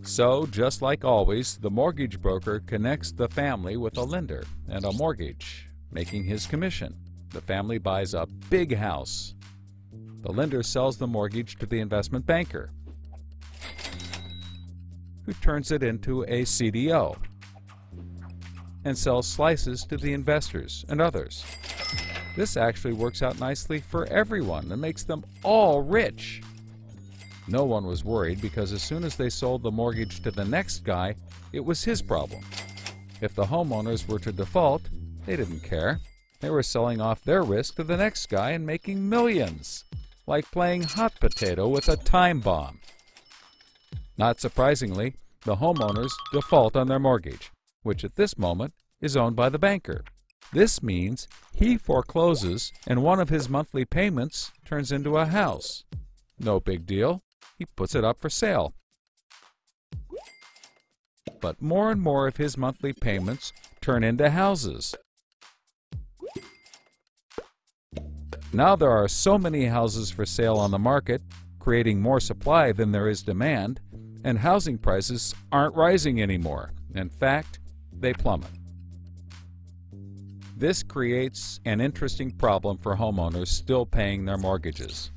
So, just like always, the mortgage broker connects the family with a lender and a mortgage, making his commission. The family buys a big house. The lender sells the mortgage to the investment banker, who turns it into a CDO and sells slices to the investors and others. This actually works out nicely for everyone and makes them all rich. No one was worried because as soon as they sold the mortgage to the next guy, it was his problem. If the homeowners were to default, they didn't care. They were selling off their risk to the next guy and making millions, like playing hot potato with a time bomb. Not surprisingly, the homeowners default on their mortgage, which at this moment is owned by the banker. This means he forecloses and one of his monthly payments turns into a house. No big deal. He puts it up for sale. But more and more of his monthly payments turn into houses. Now there are so many houses for sale on the market, creating more supply than there is demand, and housing prices aren't rising anymore. In fact, they plummet. This creates an interesting problem for homeowners still paying their mortgages.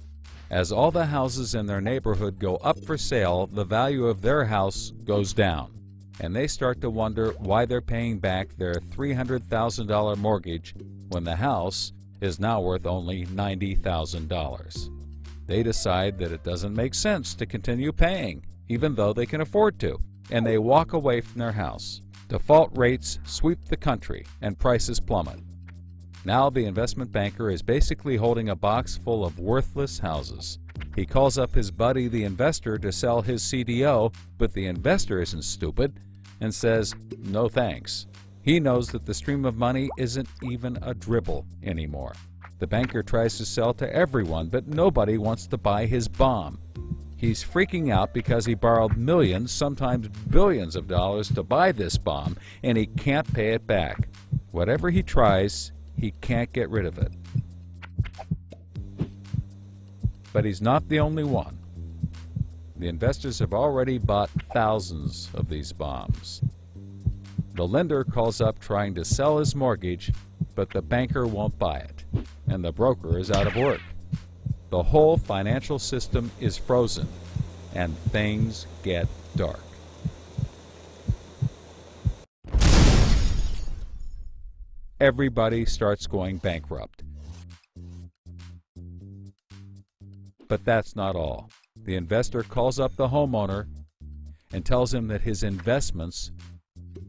As all the houses in their neighborhood go up for sale, the value of their house goes down, and they start to wonder why they're paying back their $300,000 mortgage when the house is now worth only $90,000. They decide that it doesn't make sense to continue paying, even though they can afford to, and they walk away from their house. Default rates sweep the country, and prices plummet. Now the investment banker is basically holding a box full of worthless houses. He calls up his buddy the investor to sell his CDO, but the investor isn't stupid and says, no thanks. He knows that the stream of money isn't even a dribble anymore. The banker tries to sell to everyone, but nobody wants to buy his bomb. He's freaking out because he borrowed millions, sometimes billions of dollars to buy this bomb, and he can't pay it back. Whatever he tries, he can't get rid of it. But he's not the only one. The investors have already bought thousands of these bombs. The lender calls up trying to sell his mortgage, but the banker won't buy it, and the broker is out of work. The whole financial system is frozen, and things get dark. Everybody starts going bankrupt. But that's not all. The investor calls up the homeowner and tells him that his investments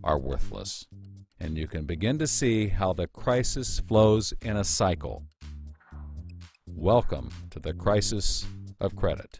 are worthless. And you can begin to see how the crisis flows in a cycle. Welcome to the crisis of credit.